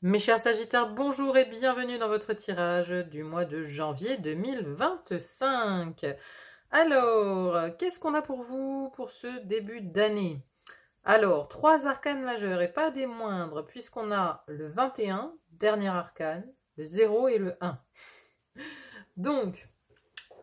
Mes chers Sagittaires, bonjour et bienvenue dans votre tirage du mois de janvier 2025. Alors, qu'est-ce qu'on a pour vous pour ce début d'année? Alors, 3 arcanes majeurs et pas des moindres, puisqu'on a le 21, dernier arcane, le 0 et le 1. Donc,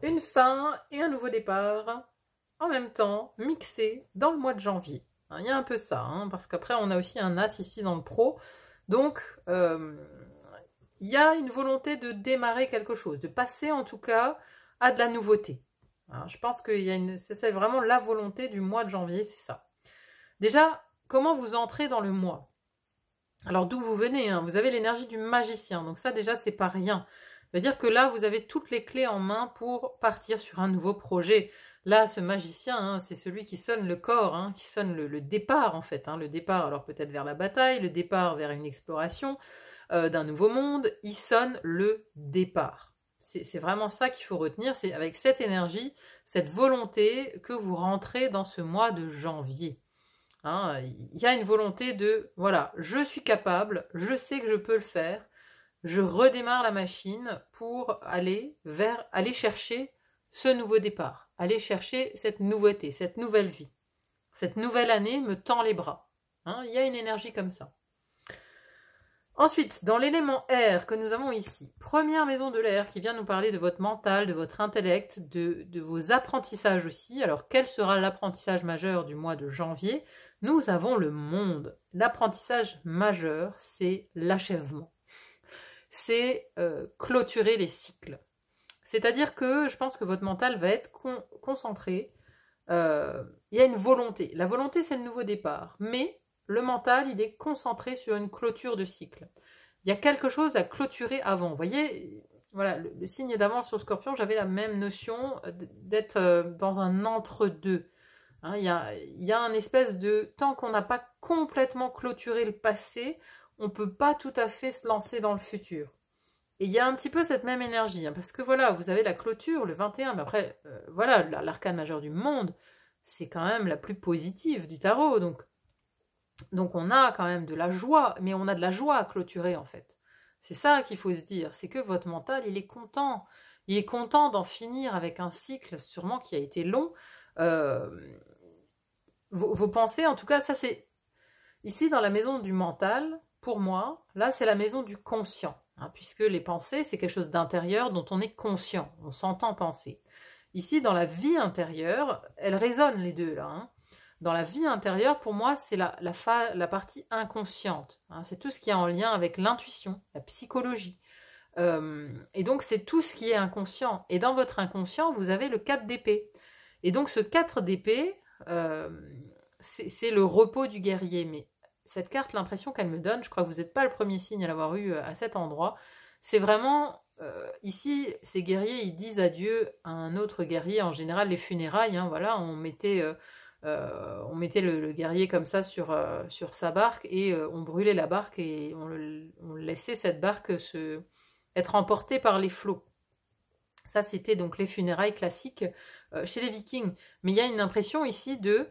une fin et un nouveau départ, en même temps, mixés dans le mois de janvier. Il y a un peu ça, parce qu'après on a aussi un as ici dans le pro. Donc, il y a une volonté de démarrer quelque chose, de passer en tout cas à de la nouveauté. Alors, je pense que c'est vraiment la volonté du mois de janvier, c'est ça. Déjà, comment vous entrez dans le mois? Alors, d'où vous venez, vous avez l'énergie du magicien, donc ça déjà, c'est pas rien. Ça veut dire que là, vous avez toutes les clés en main pour partir sur un nouveau projet. Là, ce magicien, c'est celui qui sonne le corps, qui sonne le départ en fait. Le départ, alors peut-être vers la bataille, le départ vers une exploration d'un nouveau monde. Il sonne le départ. C'est vraiment ça qu'il faut retenir. C'est avec cette énergie, cette volonté que vous rentrez dans ce mois de janvier. Il y a une volonté de, voilà, je suis capable, je sais que je peux le faire. Je redémarre la machine pour aller chercher ce nouveau départ, aller chercher cette nouveauté, cette nouvelle vie. Cette nouvelle année me tend les bras. Il y a une énergie comme ça. Ensuite, dans l'élément air que nous avons ici, première maison de l'air qui vient nous parler de votre mental, de votre intellect, de vos apprentissages aussi. Alors, quel sera l'apprentissage majeur du mois de janvier? Nous avons le monde. L'apprentissage majeur, c'est l'achèvement. C'est clôturer les cycles. C'est-à-dire que je pense que votre mental va être concentré. Il y a une volonté. La volonté, c'est le nouveau départ. Mais le mental, il est concentré sur une clôture de cycle. Il y a quelque chose à clôturer avant. Vous voyez, voilà, le signe d'avant sur Scorpion, j'avais la même notion d'être dans un entre-deux. Il y a un espèce de... Tant qu'on n'a pas complètement clôturé le passé, on ne peut pas tout à fait se lancer dans le futur. Et il y a un petit peu cette même énergie, parce que voilà, vous avez la clôture, le 21, mais après, voilà, l'arcane majeure du monde, c'est quand même la plus positive du tarot, donc on a quand même de la joie, mais on a de la joie à clôturer en fait. C'est ça qu'il faut se dire, c'est que votre mental, il est content d'en finir avec un cycle sûrement qui a été long. Vos pensées, en tout cas, ça c'est... Ici, dans la maison du mental, pour moi, là, c'est la maison du conscient. Puisque les pensées, c'est quelque chose d'intérieur dont on est conscient, on s'entend penser. Ici, dans la vie intérieure, elles résonnent les deux, là. Dans la vie intérieure, pour moi, c'est la partie inconsciente. C'est tout ce qui est en lien avec l'intuition, la psychologie. Et donc, c'est tout ce qui est inconscient. Et dans votre inconscient, vous avez le 4 d'épée. Et donc, ce 4 d'épée, c'est le repos du guerrier. Mais cette carte, l'impression qu'elle me donne, je crois que vous n'êtes pas le premier signe à l'avoir eu à cet endroit, c'est vraiment, ici, ces guerriers, ils disent adieu à un autre guerrier, en général les funérailles, voilà, on mettait le guerrier comme ça sur sa barque, et on brûlait la barque, et on laissait cette barque être emportée par les flots. Ça, c'était donc les funérailles classiques chez les Vikings. Mais il y a une impression ici de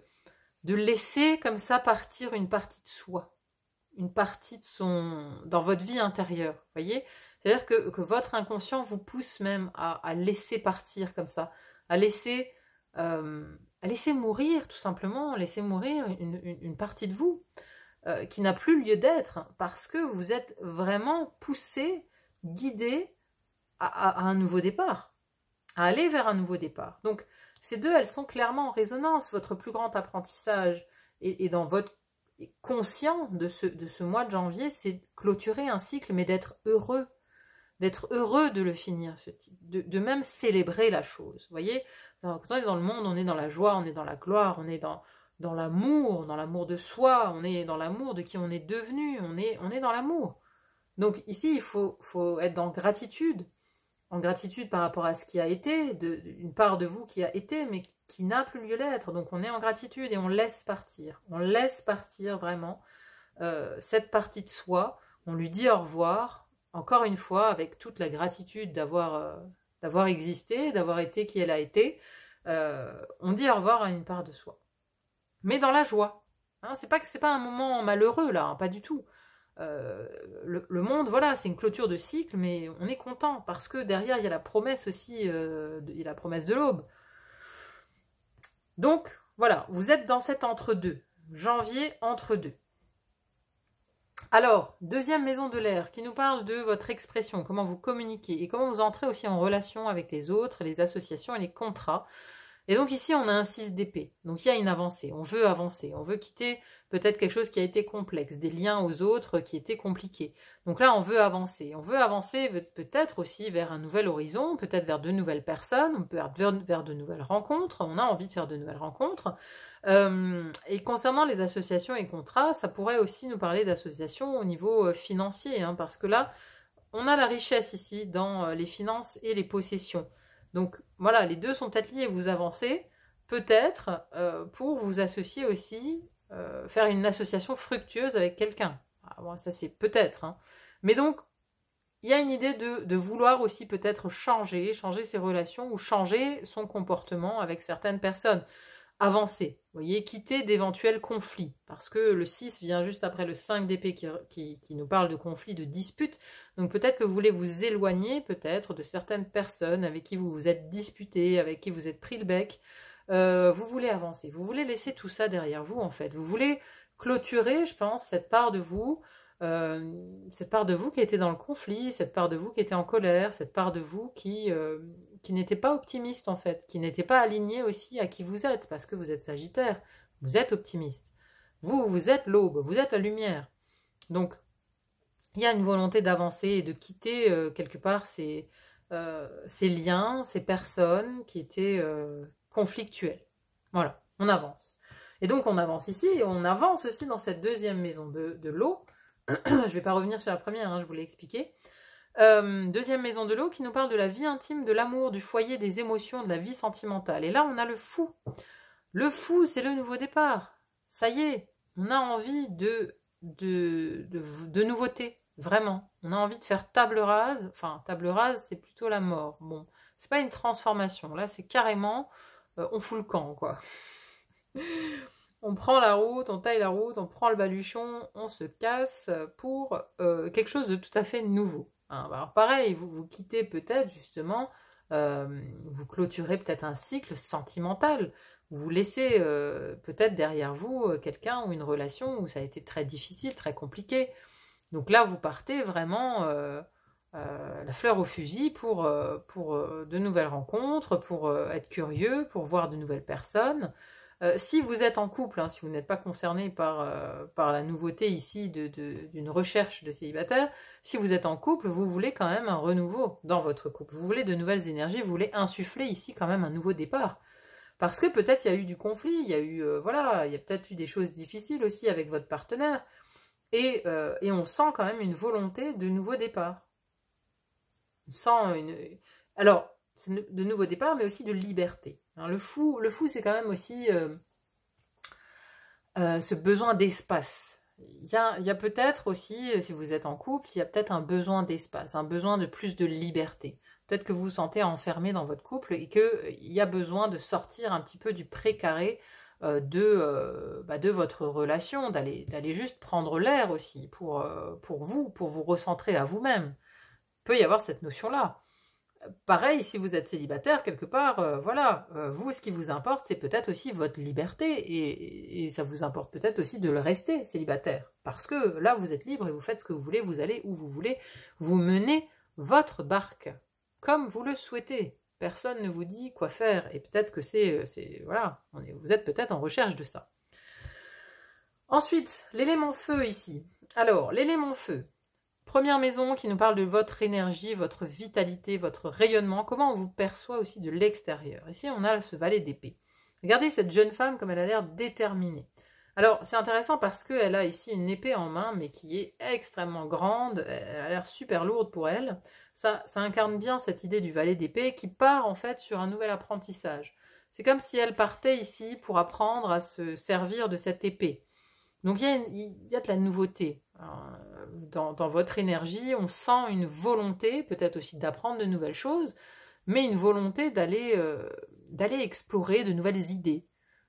laisser comme ça partir une partie de soi, une partie de dans votre vie intérieure, vous voyez? C'est-à-dire que votre inconscient vous pousse même à laisser partir comme ça, à laisser mourir tout simplement, laisser mourir une partie de vous qui n'a plus lieu d'être, parce que vous êtes vraiment poussé, guidé à un nouveau départ, à aller vers un nouveau départ. Donc, ces deux, elles sont clairement en résonance. Votre plus grand apprentissage et dans votre conscient de ce mois de janvier, c'est clôturer un cycle, mais d'être heureux de le finir, de même célébrer la chose. Vous voyez, quand on est dans le monde, on est dans la joie, on est dans la gloire, on est dans l'amour de soi, on est dans l'amour de qui on est devenu, on est dans l'amour. Donc ici, il faut être dans gratitude. En gratitude par rapport à ce qui a été, une part de vous qui a été, mais qui n'a plus lieu d'être. Donc on est en gratitude et on laisse partir. On laisse partir vraiment cette partie de soi. On lui dit au revoir, encore une fois, avec toute la gratitude d'avoir existé, d'avoir été qui elle a été. On dit au revoir à une part de soi. Mais dans la joie. C'est pas un moment malheureux, là, pas du tout. le monde, voilà, c'est une clôture de cycle, mais on est content parce que derrière, il y a la promesse aussi, il y a la promesse de l'aube. Donc, voilà, vous êtes dans cet entre-deux. Janvier, entre-deux. Alors, deuxième maison de l'air qui nous parle de votre expression, comment vous communiquez et comment vous entrez aussi en relation avec les autres, les associations et les contrats. Et donc ici, on a un 6 d'épée. Donc il y a une avancée, on veut quitter peut-être quelque chose qui a été complexe, des liens aux autres qui étaient compliqués. Donc là, on veut avancer peut-être aussi vers un nouvel horizon, peut-être vers de nouvelles personnes, on peut vers de nouvelles rencontres, on a envie de faire de nouvelles rencontres. Et concernant les associations et contrats, ça pourrait aussi nous parler d'associations au niveau financier, hein, parce que là, on a la richesse ici dans les finances et les possessions. Donc voilà, les deux sont peut-être liés, vous avancez, peut-être pour vous associer aussi, faire une association fructueuse avec quelqu'un. Ah, bon, ça c'est peut-être. Hein. Mais donc, il y a une idée de vouloir aussi peut-être changer ses relations ou changer son comportement avec certaines personnes. Avancer, vous voyez, quitter d'éventuels conflits, parce que le 6 vient juste après le 5 d'épée qui nous parle de conflits, de disputes, donc peut-être que vous voulez vous éloigner peut-être de certaines personnes avec qui vous vous êtes disputé, avec qui vous êtes pris le bec, vous voulez avancer, vous voulez laisser tout ça derrière vous en fait, vous voulez clôturer, je pense, cette part de vous qui était dans le conflit, cette part de vous qui était en colère, cette part de vous qui n'était pas optimiste en fait, qui n'était pas alignée aussi à qui vous êtes, parce que vous êtes Sagittaire, vous êtes optimiste. Vous êtes l'aube, vous êtes la lumière. Donc, il y a une volonté d'avancer et de quitter quelque part ces liens, ces personnes qui étaient conflictuelles. Voilà, on avance. Et donc, on avance ici, et on avance aussi dans cette deuxième maison de l'eau. Je ne vais pas revenir sur la première, hein, je vous l'ai expliqué. Deuxième maison de l'eau qui nous parle de la vie intime, de l'amour, du foyer, des émotions, de la vie sentimentale. Et là, on a le fou. Le fou, c'est le nouveau départ. Ça y est, on a envie de nouveautés, vraiment. On a envie de faire table rase. Enfin, table rase, c'est plutôt la mort. Bon, c'est pas une transformation. Là, c'est carrément, on fout le camp, quoi. On prend la route, on taille la route, on prend le baluchon, on se casse pour quelque chose de tout à fait nouveau. Hein. Alors pareil, vous quittez peut-être justement, vous clôturez peut-être un cycle sentimental. Vous laissez peut-être derrière vous quelqu'un ou une relation où ça a été très difficile, très compliqué. Donc là, vous partez vraiment la fleur au fusil pour de nouvelles rencontres, pour être curieux, pour voir de nouvelles personnes. Si vous êtes en couple, hein, si vous n'êtes pas concerné par la nouveauté ici d'une recherche de célibataire, si vous êtes en couple, vous voulez quand même un renouveau dans votre couple. Vous voulez de nouvelles énergies, vous voulez insuffler ici quand même un nouveau départ. Parce que peut-être il y a eu du conflit, il y a eu, voilà, il y a peut-être eu des choses difficiles aussi avec votre partenaire. Et on sent quand même une volonté de nouveau départ. On sent alors, de nouveau départ, mais aussi de liberté. Alors, le fou c'est quand même aussi ce besoin d'espace. Il y a peut-être aussi, si vous êtes en couple, il y a peut-être un besoin d'espace, un besoin de plus de liberté. Peut-être que vous vous sentez enfermé dans votre couple et qu'il y a besoin de sortir un petit peu du précaré de votre relation, d'aller juste prendre l'air aussi pour vous recentrer à vous-même. Il peut y avoir cette notion-là. Pareil, si vous êtes célibataire, quelque part, voilà, vous, ce qui vous importe, c'est peut-être aussi votre liberté, et ça vous importe peut-être aussi de le rester célibataire, parce que là, vous êtes libre et vous faites ce que vous voulez, vous allez où vous voulez, vous menez votre barque, comme vous le souhaitez. Personne ne vous dit quoi faire, et peut-être que voilà, vous êtes peut-être en recherche de ça. Ensuite, l'élément feu ici. Alors, l'élément feu, première maison qui nous parle de votre énergie, votre vitalité, votre rayonnement, comment on vous perçoit aussi de l'extérieur. Ici, on a ce valet d'épée. Regardez cette jeune femme comme elle a l'air déterminée. Alors, c'est intéressant parce qu'elle a ici une épée en main, mais qui est extrêmement grande, elle a l'air super lourde pour elle. Ça incarne bien cette idée du valet d'épée qui part en fait sur un nouvel apprentissage. C'est comme si elle partait ici pour apprendre à se servir de cette épée. Donc, il y a de la nouveauté. Dans votre énergie, on sent une volonté, peut-être aussi d'apprendre de nouvelles choses, mais une volonté d'aller explorer de nouvelles idées.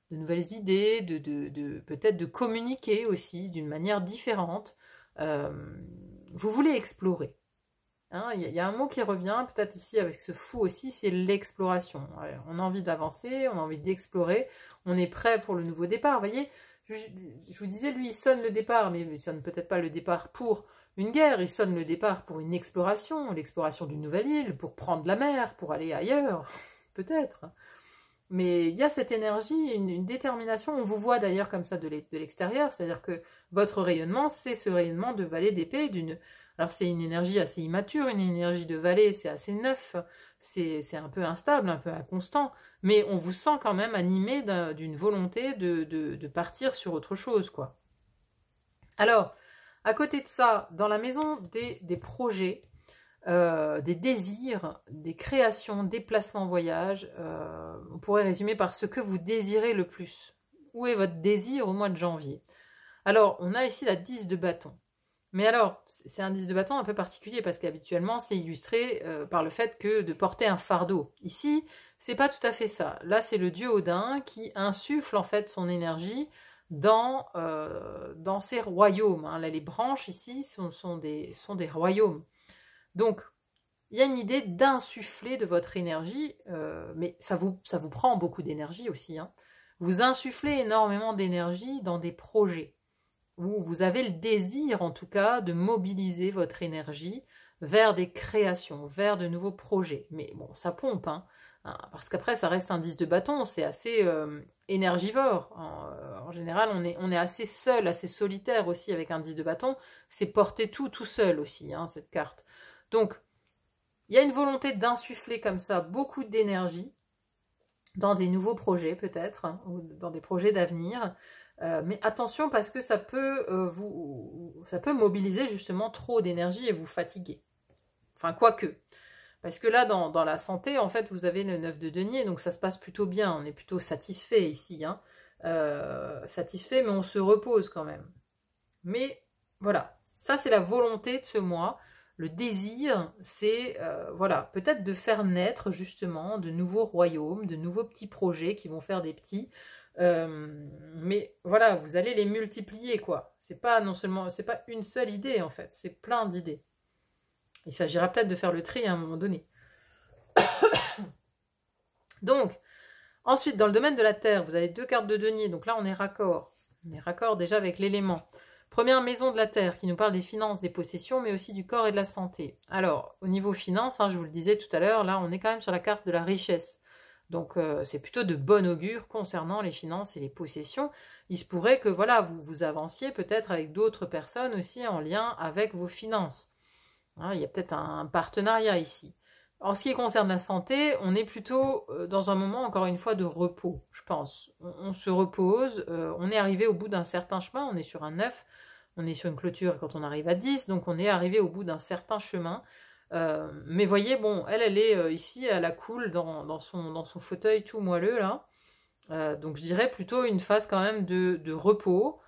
Peut-être de communiquer aussi d'une manière différente, Vous voulez explorer. Hein, y a un mot qui revient, peut-être ici avec ce fou aussi, c'est l'exploration. Ouais, on a envie d'avancer, on a envie d'explorer, on est prêt pour le nouveau départ. Vous voyez, je vous disais, lui, il sonne le départ, mais il sonne peut-être pas le départ pour une guerre, il sonne le départ pour une exploration, l'exploration d'une nouvelle île, pour prendre la mer, pour aller ailleurs, peut-être. Mais il y a cette énergie, une détermination, on vous voit d'ailleurs comme ça de l'extérieur, c'est-à-dire que votre rayonnement, c'est ce rayonnement de valet d'épée, alors c'est une énergie assez immature, une énergie de valet, c'est assez neuf, c'est un peu instable, un peu inconstant, mais on vous sent quand même animé d'une volonté de partir sur autre chose, quoi. Alors, à côté de ça, dans la maison des projets, des désirs, des créations, déplacements, voyages, on pourrait résumer par ce que vous désirez le plus. Où est votre désir au mois de janvier? Alors, on a ici la 10 de bâton. Mais alors, c'est un 10 de bâton un peu particulier parce qu'habituellement, c'est illustré par le fait que de porter un fardeau. Ici, c'est pas tout à fait ça. Là, c'est le dieu Odin qui insuffle en fait son énergie dans ses royaumes. Hein. Là, les branches ici sont des royaumes. Donc, il y a une idée d'insuffler de votre énergie, mais ça vous prend beaucoup d'énergie aussi. Hein. Vous insufflez énormément d'énergie dans des projets où vous avez le désir, en tout cas, de mobiliser votre énergie vers des créations, vers de nouveaux projets. Mais bon, ça pompe, hein, parce qu'après, ça reste un 10 de bâton, c'est assez énergivore. En général, on est assez seul, assez solitaire aussi avec un 10 de bâton. C'est porter tout seul aussi, hein, cette carte. Donc, il y a une volonté d'insuffler comme ça beaucoup d'énergie dans des nouveaux projets peut-être, hein, ou dans des projets d'avenir. Mais attention parce que ça peut mobiliser justement trop d'énergie et vous fatiguer. Enfin, quoique. Parce que là, dans la santé, en fait, vous avez le 9 de denier, donc ça se passe plutôt bien. On est plutôt satisfait ici. Hein. Satisfait, mais on se repose quand même. Mais voilà, ça c'est la volonté de ce mois. Le désir, c'est voilà, peut-être de faire naître justement de nouveaux royaumes, de nouveaux petits projets qui vont faire des petits. Mais voilà, vous allez les multiplier, quoi. C'est pas une seule idée en fait, c'est plein d'idées. Il s'agira peut-être de faire le tri à un moment donné. Donc, ensuite, dans le domaine de la terre, vous avez 2 cartes de denier, donc là on est raccord. On est raccord déjà avec l'élément. Première maison de la terre qui nous parle des finances, des possessions, mais aussi du corps et de la santé. Alors, au niveau finance, hein, je vous le disais tout à l'heure, là on est quand même sur la carte de la richesse. Donc c'est plutôt de bon augure concernant les finances et les possessions. Il se pourrait que voilà, vous avanciez peut-être avec d'autres personnes aussi en lien avec vos finances. Hein, il y a peut-être un partenariat ici. En ce qui concerne la santé, on est plutôt dans un moment, encore une fois, de repos, je pense. On se repose, on est arrivé au bout d'un certain chemin, on est sur un 9, on est sur une clôture quand on arrive à 10, donc on est arrivé au bout d'un certain chemin. Mais voyez, bon, elle est ici, elle a cool dans son fauteuil tout moelleux, là. Donc je dirais plutôt une phase quand même de repos.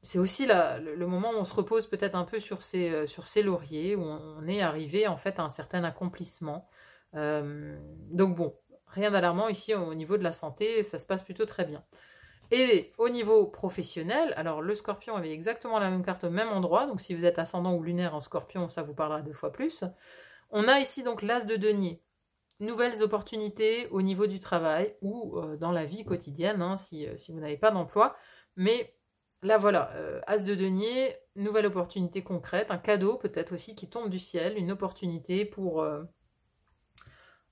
C'est aussi le moment où on se repose peut-être un peu sur ses lauriers, où on est arrivé en fait à un certain accomplissement. Donc bon, rien d'alarmant ici au niveau de la santé, ça se passe plutôt très bien. Et au niveau professionnel, alors le scorpion avait exactement la même carte au même endroit, donc si vous êtes ascendant ou lunaire en scorpion, ça vous parlera 2 fois plus. On a ici donc l'as de denier. Nouvelles opportunités au niveau du travail ou dans la vie quotidienne, hein, si vous n'avez pas d'emploi. Mais là voilà, as de denier, nouvelle opportunité concrète, un cadeau peut-être aussi qui tombe du ciel, une opportunité pour...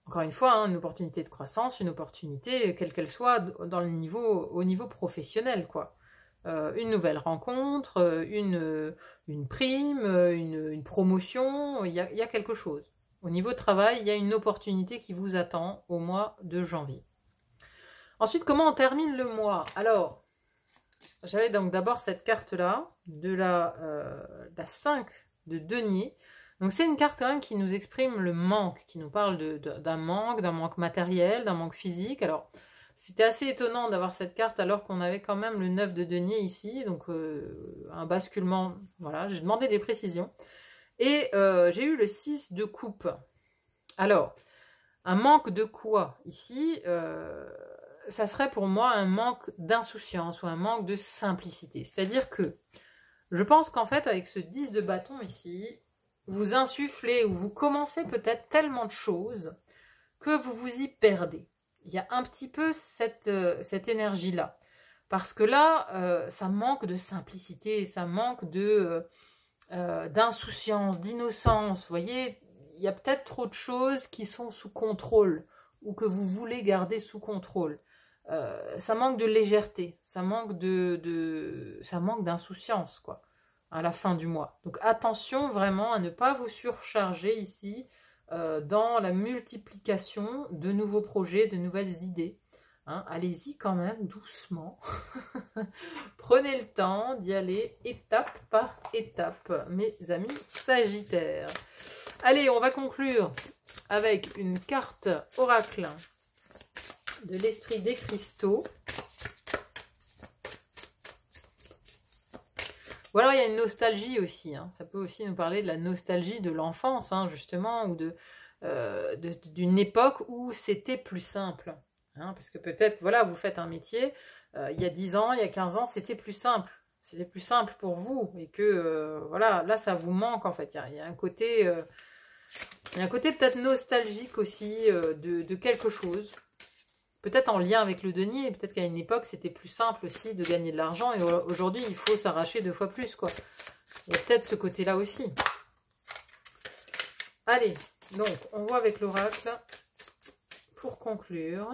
Encore une fois, hein, une opportunité de croissance, une opportunité, quelle qu'elle soit, au niveau professionnel, quoi. Une nouvelle rencontre, une prime, une promotion, il y a quelque chose. Au niveau de travail, il y a une opportunité qui vous attend au mois de janvier. Ensuite, comment on termine le mois? Alors, j'avais donc d'abord cette carte-là, de la 5 de denier. Donc c'est une carte quand même qui nous exprime le manque, qui nous parle d'un manque matériel, d'un manque physique. Alors c'était assez étonnant d'avoir cette carte alors qu'on avait quand même le 9 de denier ici, donc un basculement, voilà, j'ai demandé des précisions. Et j'ai eu le 6 de coupe. Alors, un manque de quoi ici ça serait pour moi un manque d'insouciance ou un manque de simplicité. C'est-à-dire que Je pense qu'en fait, avec ce 10 de bâton ici, vous insufflez ou vous commencez peut-être tellement de choses que vous vous y perdez. Il y a un petit peu cette énergie-là. Parce que là, ça manque de simplicité, ça manque d'insouciance, d'innocence. Vous voyez, il y a peut-être trop de choses qui sont sous contrôle ou que vous voulez garder sous contrôle. Ça manque de légèreté, ça manque d'insouciance, quoi, à la fin du mois. Donc attention vraiment à ne pas vous surcharger ici dans la multiplication de nouveaux projets, de nouvelles idées. Hein, allez-y quand même doucement. Prenez le temps d'y aller étape par étape, mes amis Sagittaires. Allez, on va conclure avec une carte oracle de l'esprit des cristaux. Ou alors il y a une nostalgie aussi, hein. Ça peut aussi nous parler de la nostalgie de l'enfance, hein, justement, ou d'une époque où c'était plus simple. Hein, parce que peut-être, voilà, vous faites un métier, il y a 10 ans, il y a 15 ans, c'était plus simple. C'était plus simple pour vous. Et que, voilà, là, ça vous manque, en fait. Il y a un côté, peut-être nostalgique aussi de quelque chose. Peut-être en lien avec le denier, peut-être qu'à une époque, c'était plus simple aussi de gagner de l'argent, et aujourd'hui, il faut s'arracher 2 fois plus, quoi. Il y a peut-être ce côté-là aussi. Allez, donc, on voit avec l'oracle, pour conclure.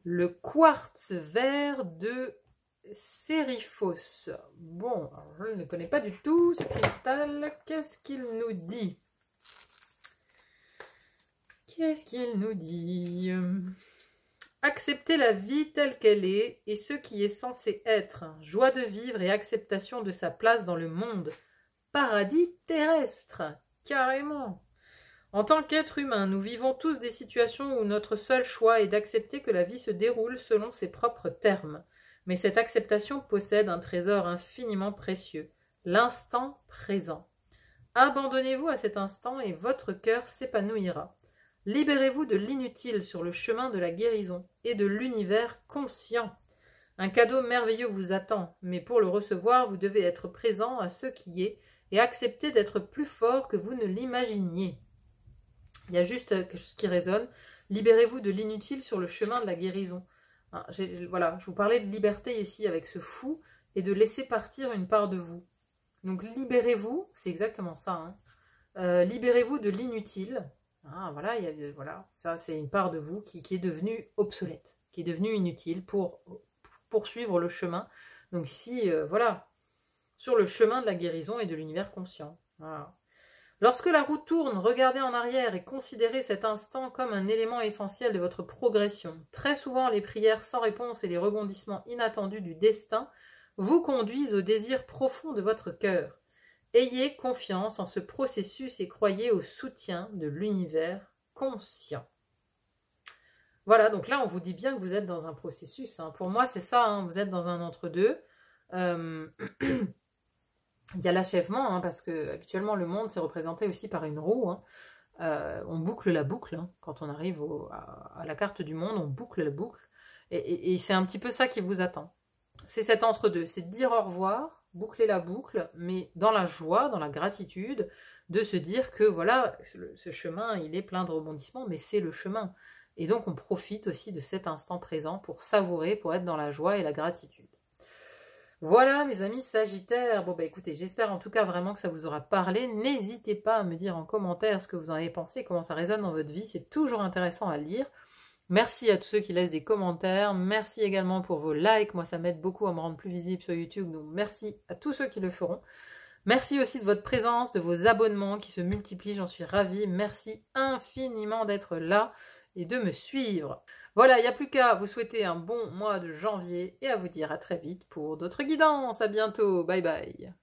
Le quartz vert de Sériphos. Bon, alors je ne connais pas du tout ce cristal. Qu'est-ce qu'il nous dit? Qu'est-ce qu'il nous dit? Accepter la vie telle qu'elle est et ce qui est censé être. Joie de vivre et acceptation de sa place dans le monde. Paradis terrestre. Carrément. En tant qu'être humain, nous vivons tous des situations où notre seul choix est d'accepter que la vie se déroule selon ses propres termes. Mais cette acceptation possède un trésor infiniment précieux, l'instant présent. Abandonnez-vous à cet instant et votre cœur s'épanouira. Libérez-vous de l'inutile sur le chemin de la guérison et de l'univers conscient. Un cadeau merveilleux vous attend, mais pour le recevoir, vous devez être présent à ce qui est et accepter d'être plus fort que vous ne l'imaginiez. Il y a juste quelque chose qui résonne. Libérez-vous de l'inutile sur le chemin de la guérison. Hein, voilà, je vous parlais de liberté ici avec ce fou et de laisser partir une part de vous. Donc libérez-vous, c'est exactement ça. Hein. Libérez-vous de l'inutile. Ah, voilà, voilà, ça c'est une part de vous qui est devenue obsolète, qui est devenue inutile pour poursuivre le chemin. Donc ici, voilà, sur le chemin de la guérison et de l'univers conscient. Voilà. Lorsque la roue tourne, regardez en arrière et considérez cet instant comme un élément essentiel de votre progression. Très souvent, les prières sans réponse et les rebondissements inattendus du destin vous conduisent au désir profond de votre cœur. Ayez confiance en ce processus et croyez au soutien de l'univers conscient. Voilà, donc là, on vous dit bien que vous êtes dans un processus. Hein. Pour moi, c'est ça, hein, vous êtes dans un entre-deux. Il y a l'achèvement, hein, parce que habituellement, le monde, c'est représenté aussi par une roue. Hein. On boucle la boucle. Hein. Quand on arrive à la carte du monde, on boucle la boucle. Et c'est un petit peu ça qui vous attend. C'est cet entre-deux, c'est de dire au revoir, boucler la boucle, mais dans la joie, dans la gratitude, de se dire que voilà, ce chemin, il est plein de rebondissements, mais c'est le chemin. Et donc, on profite aussi de cet instant présent pour savourer, pour être dans la joie et la gratitude. Voilà, mes amis Sagittaires. Bon, bah écoutez, j'espère en tout cas vraiment que ça vous aura parlé. N'hésitez pas à me dire en commentaire ce que vous en avez pensé, comment ça résonne dans votre vie. C'est toujours intéressant à lire. Merci à tous ceux qui laissent des commentaires. Merci également pour vos likes. Moi, ça m'aide beaucoup à me rendre plus visible sur YouTube. Donc, merci à tous ceux qui le feront. Merci aussi de votre présence, de vos abonnements qui se multiplient. J'en suis ravie. Merci infiniment d'être là et de me suivre. Voilà, il n'y a plus qu'à vous souhaiter un bon mois de janvier et à vous dire à très vite pour d'autres guidances. À bientôt. Bye bye.